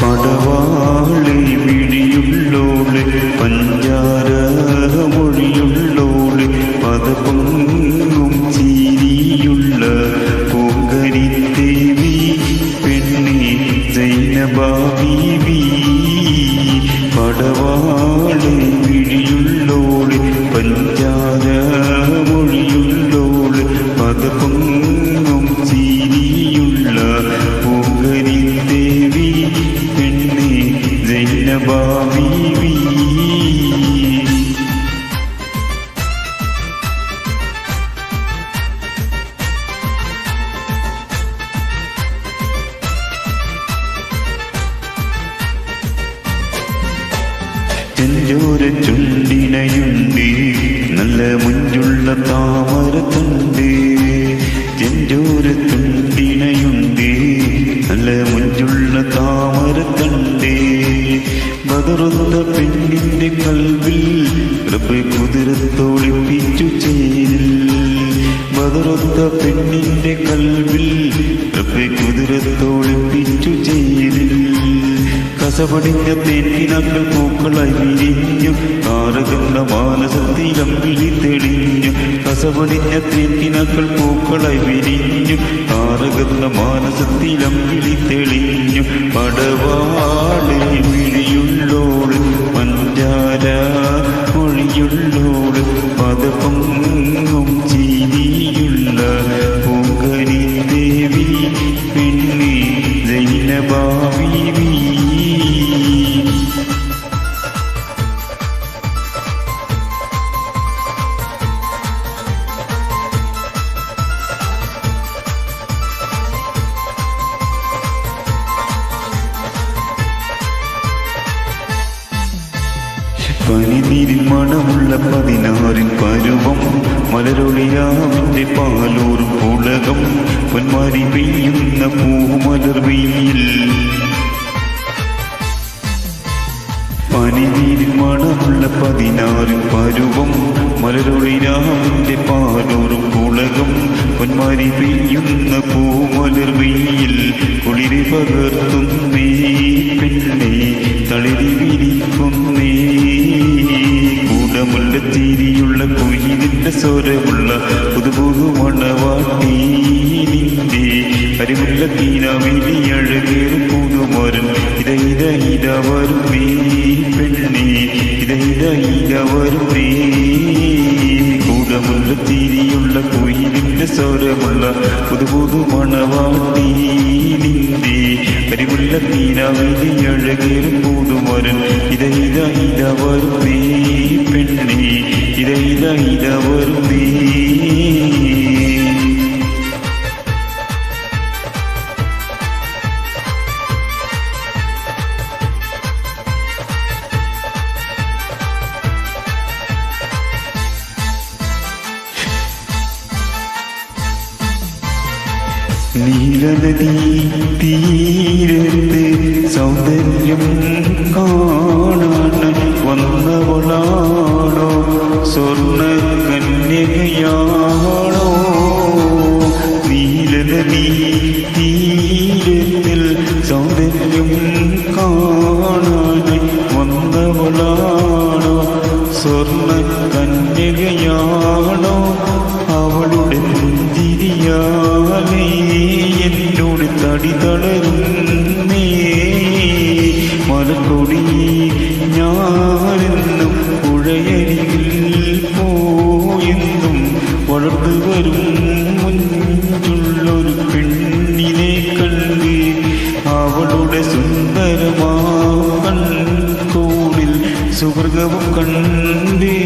പടവാളി വിഴിയുള്ളോളെ പഞ്ചാര മൊഴിയുള്ളോളെ പദപൊങ്ങും ചിരിയുള്ള പൂങ്കരിത്തേവി പെണ്ണെ സൈനബാ ബീവി പടവാളി വിഴിയുള്ളോളെ പഞ്ചാര മൊഴിയുള്ളോളെ പദപൊങ്ങും ചിരിയുള്ള പൂങ്കരിത്തേവി പെണ്ണെ സൈനബാ ബീവി ചെഞ്ചോര ചുണ്ടിനയുണ്ട് നല്ല മുഞ്ചുള്ള താമരത്തുണ്ട് ചെഞ്ചോര ചുണ്ടിനയുണ്ട് നല്ല മുഞ്ചുള്ള താമരത്തുണ്ട് ബദറുന്ന പെണ്ണിന്റെ കൽവിൽ റബ്ബ് കുതിരത്തൊളിപ്പിച്ചു ചേരിൽ ബദറുന്ന പെണ്ണിന്റെ കൽവിൽ റബ്ബ് കുതിരത്തൊളിപ്പിച്ചു ചേരിൽ കസപടിഞ്ഞ തേൻകിനാക്കൾ പൂക്കളായി വിരിഞ്ഞു താരകന്ന മാനസത്തിലമ്പിളി തെളിഞ്ഞു കസപടിഞ്ഞ തേൻകിനാക്കൾ പൂക്കളായി വിരിഞ്ഞു താരകന്ന മാനസത്തിലമ്പിളി തെളിഞ്ഞു പടവാളി വിഴിയുള്ളോള് പഞ്ചാര മൊഴിയുള്ളോള് പദപൊങ്ങും ചിരിയുള്ള പൂങ്കരി ദേവി പെണ്ണെ സൈനബാ ബീവി പനിനീരിൽ മണമുള്ള 16 പരുവം മലരൊളിയാവിന്റെ പാലൂർ പുളകം പൊന്മാരി പെയ്യുന്ന പൂമലർ വെയിൽ പനിനീരിൽ മണമുള്ള 16 പരുവം മലരൊളിയാവിന്റെ പാലൂർ പുളകം പൊന്മാരി പെയ്യുന്ന പൂമലർ വെയിൽ കുളിരി പകർത്തുന്നേ പെണ്ണെ തളിരി വിരിക്കുന്നേ കൂടമുള്ള ചിരിയുള്ള കുയിലിന്റെ സ്വരമുള്ള പുതുപുതു മണവാട്ടി നിന്റെ കരിമുല്ല കീനാവിനി അഴകേറും പുതുമരൻ ഇത വരും നീ പെണ്ണെ ഇത വരും നീ കൂടമുള്ള ചിരിയുള്ള കുയിലിന്റെ സ്വരമുള്ള പുതുപുതു മണവാട്ടി നിന്റെ കരിമുല്ല കീനാവിനി അഴകേറും പുതുമരൻ ഇത വരും നീ പെണ്ണെ ഇത വരും നീ നീലനദീ തീരത്ത് സൗന്ദര്യം കാണാൻ വന്നവളാണോ സ്വർണ്ണ കന്യകയാണോ നീലനദീ തീരത്തിൽ സൗന്ദര്യം കാണാൻ വന്നവളാണോ സ്വർണ്ണ കന്യകയാണോ അവളുടെ പുഞ്ചിരിയാലേ എന്നോട് തടി തളരുന്നേ മലക്കൊടി ഞാനെന്നും പുഴയരികിൽ പോയെന്നും വളർന്നു വരും മുഞ്ചുള്ളൊരു പെണ്ണിനെ കണ്ട് അവളുടെ സുന്ദരമാ കൺകോണിൽ സുവർഗവും കണ്ടേ